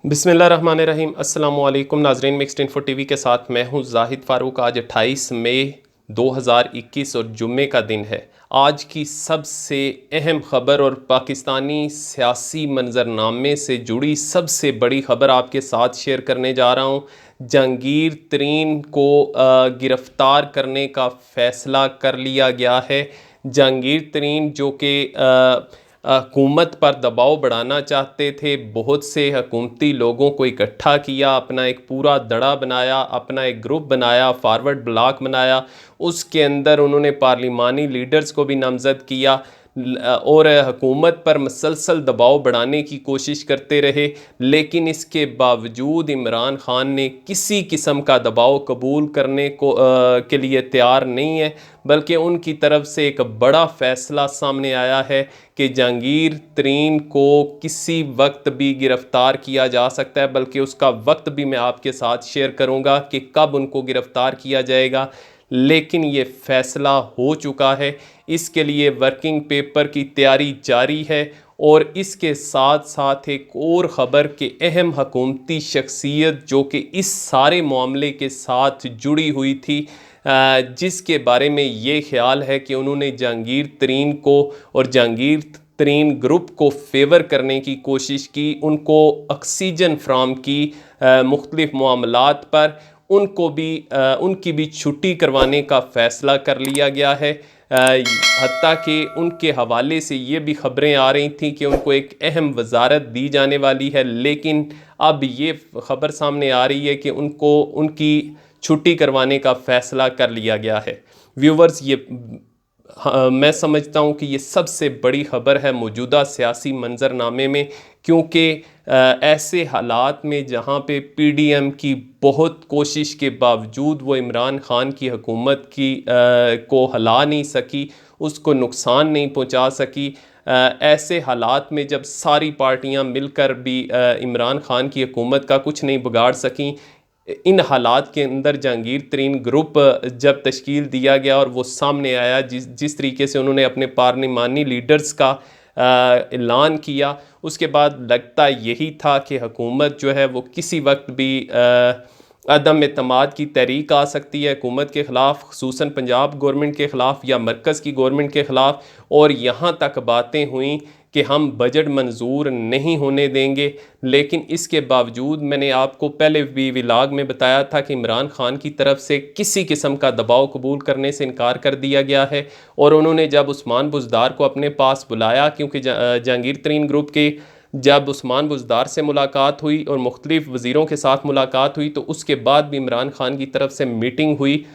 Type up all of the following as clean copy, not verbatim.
बिस्मिल्लाहिर्रहमानिर्रहीम। अस्सलामुअलैकुम नाज़रीन, मिक्स्ड इन्फो टीवी के साथ मैं हूं जाहिद फ़ारूक। आज 28 मई 2021 और जुम्मे का दिन है। आज की सबसे अहम ख़बर और पाकिस्तानी सियासी मंजरनामे से जुड़ी सबसे बड़ी ख़बर आपके साथ शेयर करने जा रहा हूं। जहांगीर तरीन को गिरफ़्तार करने का फ़ैसला कर लिया गया है। जहांगीर तरीन जो कि हुकूमत पर दबाव बढ़ाना चाहते थे, बहुत से हुकूमती लोगों को इकट्ठा किया, अपना एक पूरा दड़ा बनाया, अपना एक ग्रुप बनाया, फारवर्ड ब्लॉक बनाया। उसके अंदर उन्होंने पार्लिमानी लीडर्स को भी नामज़द किया और हुकूमत पर मुसलसल दबाव बढ़ाने की कोशिश करते रहे। लेकिन इसके बावजूद इमरान ख़ान ने किसी किस्म का दबाव कबूल करने के लिए तैयार नहीं है, बल्कि उनकी तरफ से एक बड़ा फ़ैसला सामने आया है कि जहांगीर तरीन को किसी वक्त भी गिरफ़्तार किया जा सकता है। बल्कि उसका वक्त भी मैं आपके साथ शेयर करूंगा कि कब उनको गिरफ़्तार किया जाएगा। लेकिन ये फ़ैसला हो चुका है, इसके लिए वर्किंग पेपर की तैयारी जारी है। और इसके साथ साथ एक और ख़बर के अहम हुकूमती शख्सियत जो कि इस सारे मामले के साथ जुड़ी हुई थी, जिसके बारे में ये ख्याल है कि उन्होंने जहांगीर तरीन को और जहांगीर तरीन ग्रुप को फेवर करने की कोशिश की, उनको ऑक्सीजन फ्राहम की मुख्तलिफ़ मामलात पर, उनको भी उनकी भी छुट्टी करवाने का फ़ैसला कर लिया गया है। हत्ता कि उनके हवाले से ये भी ख़बरें आ रही थी कि उनको एक अहम वजारत दी जाने वाली है, लेकिन अब ये ख़बर सामने आ रही है कि उनको उनकी छुट्टी करवाने का फ़ैसला कर लिया गया है। व्यूवर्स, ये हाँ, मैं समझता हूँ कि ये सबसे बड़ी ख़बर है मौजूदा सियासी मंजरनामे में, क्योंकि ऐसे हालात में जहाँ पे पीडीएम की बहुत कोशिश के बावजूद वो इमरान ख़ान की हुकूमत को हिला नहीं सकी, उसको नुकसान नहीं पहुँचा सकी। ऐसे हालात में जब सारी पार्टियां मिलकर भी इमरान ख़ान की हुकूमत का कुछ नहीं बिगाड़ सकें, इन हालात के अंदर जहांगीर तरीन ग्रुप जब तश्कील दिया गया और वो सामने आया, जिस तरीके से उन्होंने अपने पार्लिमानी लीडर्स का ऐलान किया, उसके बाद लगता यही था कि हुकूमत जो है वो किसी वक्त भी अदम एतमाद की तहरीक आ सकती है हुकूमत के ख़िलाफ़, ख़ुसूसन पंजाब गवर्नमेंट के ख़िलाफ़ या मरकज़ की गवर्नमेंट के ख़िलाफ़। और यहाँ तक बातें हुई कि हम बजट मंजूर नहीं होने देंगे। लेकिन इसके बावजूद मैंने आपको पहले भी व्लॉग में बताया था कि इमरान ख़ान की तरफ से किसी किस्म का दबाव कबूल करने से इनकार कर दिया गया है। और उन्होंने जब उस्मान बुज़दार को अपने पास बुलाया, क्योंकि जहांगीर तरीन ग्रुप के जब उस्मान बुज़दार से मुलाकात हुई और मुख्तलिफ़ वज़ीरों के साथ मुलाकात हुई, तो उसके बाद भी इमरान ख़ान की तरफ से मीटिंग हुई,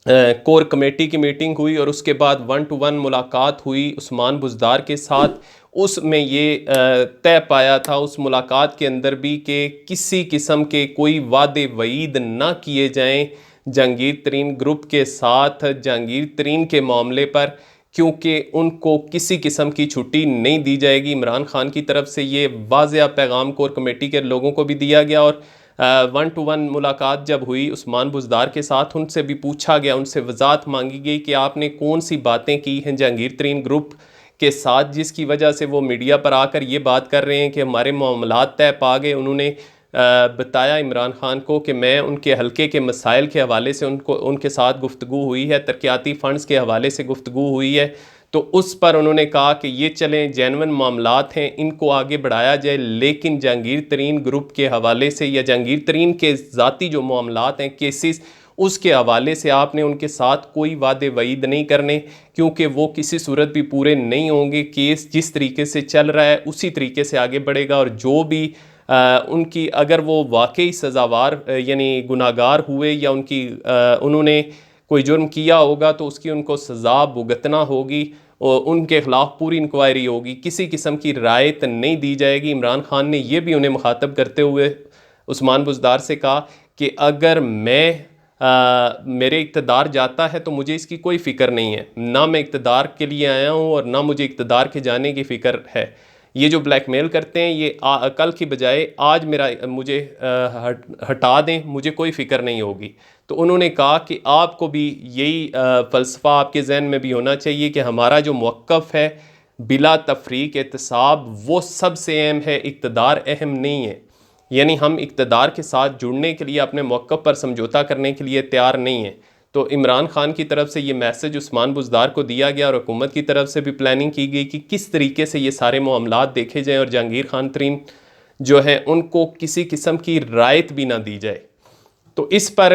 कोर कमेटी की मीटिंग हुई और उसके बाद 1-to-1 मुलाकात हुई उस्मान बुज़दार के साथ। उसमें ये तय पाया था उस मुलाकात के अंदर भी कि किसी किस्म के कोई वादे वईद ना किए जाएं जहांगीर तरीन ग्रुप के साथ जहांगीर तरीन के मामले पर, क्योंकि उनको किसी किस्म की छुट्टी नहीं दी जाएगी। इमरान ख़ान की तरफ से ये वाज़ेह पैगाम कोर कमेटी के लोगों को भी दिया गया। और 1-to-1 मुलाकात जब हुई उस्मान बुज़दार के साथ, उनसे भी पूछा गया, उनसे वजाहत मांगी गई कि आपने कौन सी बातें की हैं जहांगीर तरीन ग्रुप के साथ जिसकी वजह से वो मीडिया पर आकर ये बात कर रहे हैं कि हमारे मामलात तय पा गए। उन्होंने बताया इमरान ख़ान को कि मैं उनके हल्के के मसाइल के हवाले से उनके साथ गुफ्तगू हुई है, तरक्याती फ़ंड्स के हवाले से गुफ्तगू हुई है। तो उस पर उन्होंने कहा कि ये चलें, जेन्युइन मामलात हैं, इनको आगे बढ़ाया जाए, लेकिन जहांगीर तरीन ग्रुप के हवाले से या जहांगीर तरीन के ज़ाती जो मामलात हैं, केसेस, उसके हवाले से आपने उनके साथ कोई वादे वईद नहीं करने, क्योंकि वो किसी सूरत भी पूरे नहीं होंगे। केस जिस तरीके से चल रहा है उसी तरीके से आगे बढ़ेगा और जो भी उनकी, अगर वो वाकई सज़ावार यानी गुनाहगार हुए या उन्होंने कोई जुर्म किया होगा तो उसकी उनको सज़ा भुगतना होगी और उनके ख़िलाफ़ पूरी इंक्वायरी होगी, किसी किस्म की रायत नहीं दी जाएगी। इमरान ख़ान ने यह भी उन्हें मुखातब करते हुए उस्मान बुज़दार से कहा कि अगर मेरे इक़्तिदार जाता है तो मुझे इसकी कोई फ़िक्र नहीं है, ना मैं इक़्तिदार के लिए आया हूँ और ना मुझे इक़्तिदार के जाने की फ़िक्र है। ये जो ब्लैकमेल करते हैं ये कल की बजाय आज मुझे हटा दें, मुझे कोई फ़िक्र नहीं होगी। तो उन्होंने कहा कि आपको भी यही फ़लसफ़ा आपके जहन में भी होना चाहिए कि हमारा जो मौक़िफ़ है बिला तफ़रीक़ एहतसाब वो सबसे अहम है, इक़्तिदार अहम नहीं है। यानी हम इक़्तिदार के साथ जुड़ने के लिए, अपने मौक़िफ़ पर समझौता करने के लिए तैयार नहीं हैं। तो इमरान खान की तरफ से ये मैसेज उस्मान बुज़दार को दिया गया और हुकूमत की तरफ से भी प्लानिंग की गई कि किस तरीके से ये सारे मामलात देखे जाएँ और जहांगीर खान तरीन जो हैं उनको किसी किस्म की रायत भी ना दी जाए। तो इस पर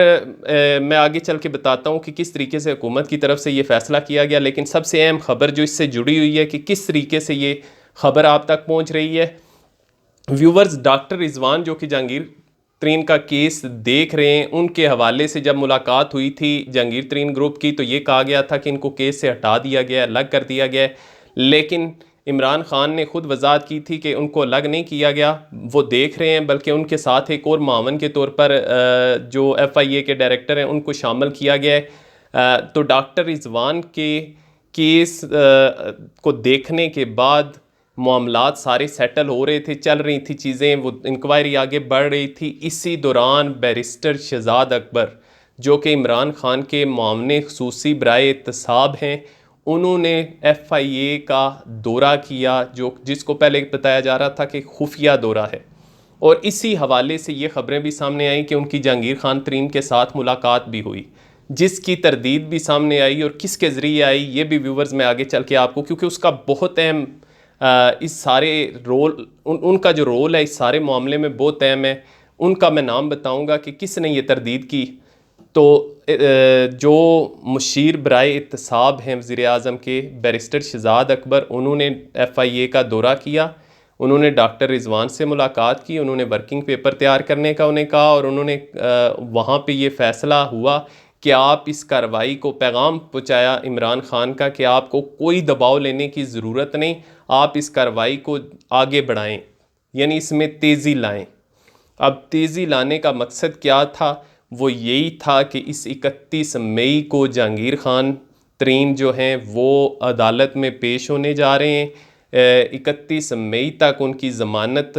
मैं आगे चल के बताता हूँ कि किस तरीके से हुकूमत की तरफ से ये फ़ैसला किया गया। लेकिन सबसे अहम ख़बर जो इससे जुड़ी हुई है कि किस तरीके से ये ख़बर आप तक पहुँच रही है। व्यूवर्स, डॉक्टर रिजवान जो कि जहांगीर तरीन का केस देख रहे हैं, उनके हवाले से जब मुलाकात हुई थी जहांगीर तरीन ग्रुप की, तो ये कहा गया था कि इनको केस से हटा दिया गया, अलग कर दिया गया है। लेकिन इमरान खान ने खुद वजाहत की थी कि उनको अलग नहीं किया गया, वो देख रहे हैं, बल्कि उनके साथ एक और मावन के तौर पर जो FIA के डायरेक्टर हैं उनको शामिल किया गया है। तो डॉक्टर रिजवान के केस को देखने के बाद मामलात सारे सेटल हो रहे थे, चल रही थी चीज़ें, वो इंक्वायरी आगे बढ़ रही थी। इसी दौरान बैरिस्टर शहजाद अकबर जो कि इमरान खान के मामले खसूसी बराए एहतसाब हैं, उन्होंने FIA का दौरा किया, जिसको पहले बताया जा रहा था कि खुफिया दौरा है। और इसी हवाले से ये ख़बरें भी सामने आई कि उनकी जहांगीर खान तरीन के साथ मुलाकात भी हुई, जिसकी तरदीद भी सामने आई। और किसके ज़रिए आई ये भी व्यूवर्स मैं आगे चल के आपको, क्योंकि उसका बहुत अहम इस सारे उनका जो रोल है इस सारे मामले में बहुत अहम है। उनका मैं नाम बताऊंगा कि किसने ये तरदीद की। तो जो मुशीर बराए एहतसाब हैं वज़ीर आज़म के, बैरिस्टर शहजाद अकबर, उन्होंने FIA का दौरा किया, उन्होंने डॉक्टर रिजवान से मुलाकात की, उन्होंने वर्किंग पेपर तैयार करने का उन्हें कहा, और उन्होंने वहाँ पे ये फ़ैसला हुआ कि आप इस कार्रवाई को पैगाम पहुँचाया इमरान खान का कि आपको कोई दबाव लेने की ज़रूरत नहीं, आप इस कार्रवाई को आगे बढ़ाएं, यानी इसमें तेज़ी लाएं। अब तेज़ी लाने का मकसद क्या था? वो यही था कि इस 31 मई को जहांगीर खान तरीन जो हैं वो अदालत में पेश होने जा रहे हैं। 31 मई तक उनकी ज़मानत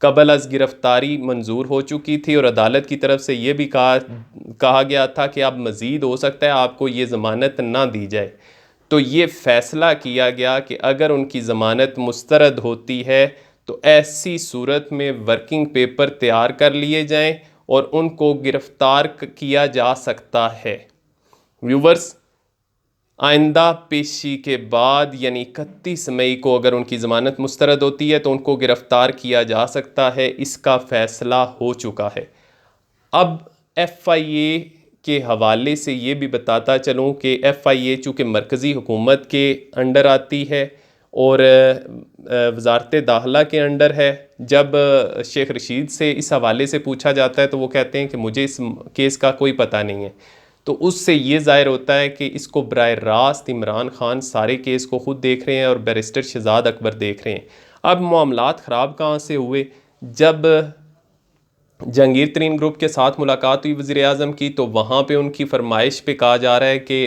कबल अज़ गिरफ़्तारी मंजूर हो चुकी थी और अदालत की तरफ से ये भी कहा गया था कि अब मज़ीद हो सकता है आपको ये ज़मानत ना दी जाए। तो ये फ़ैसला किया गया कि अगर उनकी ज़मानत मुस्तरद होती है तो ऐसी सूरत में वर्किंग पेपर तैयार कर लिए जाएं और उनको गिरफ़्तार किया जा सकता है। व्यूवर्स, आइंदा पेशी के बाद यानी 31 मई को अगर उनकी ज़मानत मुस्तरद होती है तो उनको गिरफ़्तार किया जा सकता है। इसका फ़ैसला हो चुका है। अब FIA के हवाले से ये भी बताता चलूँ कि FIA चूँकि मरकज़ी हुकूमत के अंडर आती है और वज़ारत दाखिला के अंडर है। जब शेख रशीद से इस हवाले से पूछा जाता है तो वो कहते हैं कि मुझे इस केस का कोई पता नहीं है। तो उससे ये ज़ाहिर होता है कि इसको बराह रास्त इमरान खान सारे केस को ख़ुद देख रहे हैं और बैरिस्टर शहजाद अकबर देख रहे हैं। अब मामलात ख़राब कहाँ से हुए? जब जहांगीर तरीन ग्रुप के साथ मुलाकात हुई वज़ीर आज़म की, तो वहाँ पे उनकी फरमाइश पे कहा जा रहा है कि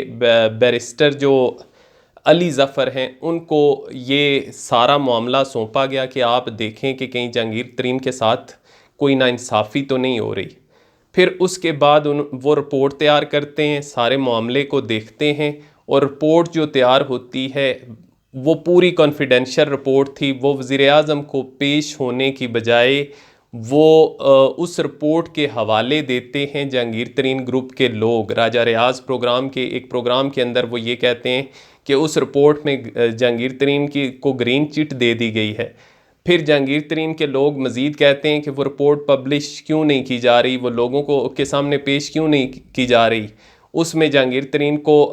बैरिस्टर जो अली ज़फ़र हैं उनको ये सारा मामला सौंपा गया कि आप देखें कि कहीं जहांगीर तरीन के साथ कोई नाइंसाफ़ी तो नहीं हो रही। फिर उसके बाद वो रिपोर्ट तैयार करते हैं, सारे मामले को देखते हैं, और रिपोर्ट जो तैयार होती है वो पूरी कॉन्फिडेंशियल रिपोर्ट थी। वो वज़ीर आज़म को पेश होने की बजाय वो उस रिपोर्ट के हवाले देते हैं जहांगीर तरीन ग्रुप के लोग। राजा रियाज़ प्रोग्राम के एक प्रोग्राम के अंदर वो ये कहते हैं कि उस रिपोर्ट में जहांगीर तरीन को ग्रीन चिट दे दी गई है। फिर जहांगीर तरीन के लोग मज़ीद कहते हैं कि वो रिपोर्ट पब्लिश क्यों नहीं की जा रही, वो लोगों को के सामने पेश क्यों नहीं की जा रही। उसमें जहांगीर तरीन को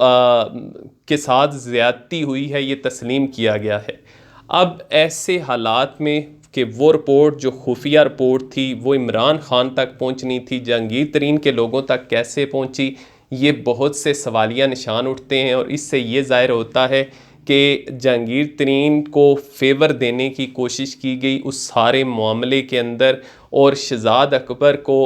के साथ ज़्यादती हुई है, ये तस्लीम किया गया है। अब ऐसे हालात में कि वो रिपोर्ट जो खुफिया रिपोर्ट थी वो इमरान खान तक पहुंचनी थी, जहांगीर तरीन के लोगों तक कैसे पहुंची, ये बहुत से सवालिया निशान उठते हैं। और इससे ये ज़ाहिर होता है कि जहांगीर तरीन को फेवर देने की कोशिश की गई उस सारे मामले के अंदर, और शहजाद अकबर को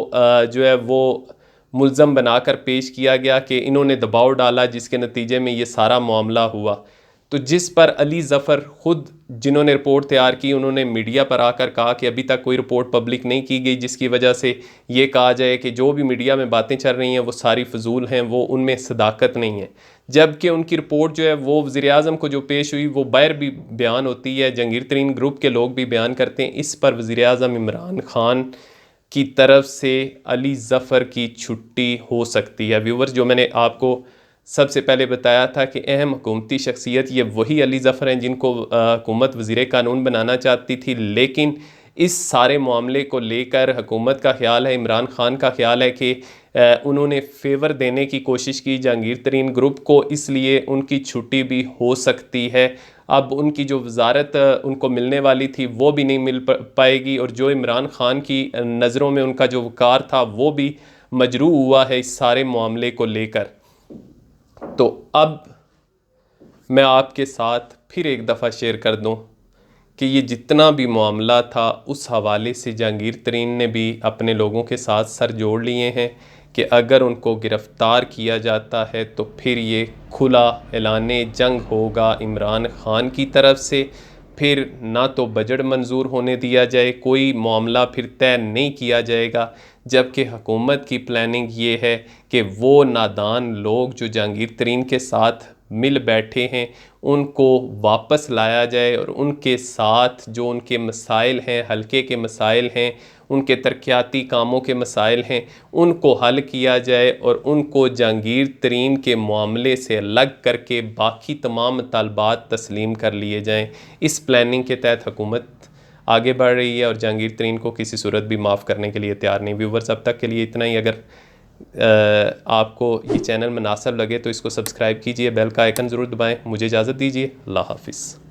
जो है वो मुल्ज़म बनाकर पेश किया गया कि इन्होंने दबाव डाला, जिसके नतीजे में ये सारा मामला हुआ। तो जिस पर अली ज़फ़र ख़ुद जिन्होंने रिपोर्ट तैयार की उन्होंने मीडिया पर आकर कहा कि अभी तक कोई रिपोर्ट पब्लिक नहीं की गई, जिसकी वजह से ये कहा जाए कि जो भी मीडिया में बातें चल रही हैं वो सारी फजूल हैं, वो उनमें सदाकत नहीं है। जबकि उनकी रिपोर्ट जो है वो वज़ीर-ए-आज़म को जो पेश हुई वो बाहर भी बयान होती है, जहांगीर तरीन ग्रुप के लोग भी बयान करते हैं। इस पर वज़ीर-ए-आज़म इमरान खान की तरफ से अली ज़फ़र की छुट्टी हो सकती है। व्यूवर्स, जो मैंने आपको सबसे पहले बताया था कि अहम हुकूमती शख्सियत ये वही अली ज़फ़र हैं जिनको हुकूमत वज़ीर कानून बनाना चाहती थी, लेकिन इस सारे मामले को लेकर हुकूमत का ख्याल है, इमरान खान का ख्याल है कि उन्होंने फेवर देने की कोशिश की जहांगीर तरीन ग्रुप को, इसलिए उनकी छुट्टी भी हो सकती है। अब उनकी जो वजारत उनको मिलने वाली थी वो भी नहीं मिल पाएगी, और जो इमरान खान की नज़रों में उनका जो वक़ार था वो भी मजरू हुआ है इस सारे मामले को लेकर। तो अब मैं आपके साथ फिर एक दफ़ा शेयर कर दूं कि ये जितना भी मामला था उस हवाले से जहांगीर तरीन ने भी अपने लोगों के साथ सर जोड़ लिए हैं कि अगर उनको गिरफ़्तार किया जाता है तो फिर ये खुला ऐलाने जंग होगा इमरान खान की तरफ से। फिर ना तो बजट मंजूर होने दिया जाए, कोई मामला फिर तय नहीं किया जाएगा, जबकि हुकूमत की प्लानिंग ये है कि वो नादान लोग जो जहांगीर तरीन के साथ मिल बैठे हैं उनको वापस लाया जाए और उनके साथ जो उनके मसाइल हैं, हल्के के मसाइल हैं, उनके तरक्याती कामों के मसाइल हैं, उनको हल किया जाए और उनको जहांगीर तरीन के मामले से अलग करके बाकी तमाम मुतालबात तस्लीम कर लिए जाएं। इस प्लानिंग के तहत हुकूमत आगे बढ़ रही है और जहांगीर तरीन को किसी सूरत भी माफ़ करने के लिए तैयार नहीं। व्यूवर्स, अब तक के लिए इतना ही। अगर आपको ये चैनल मुनासिब लगे तो इसको सब्सक्राइब कीजिए, बेल का आइकन ज़रूर दबाएं। मुझे इजाज़त दीजिए। अल्लाह हाफ़िज़।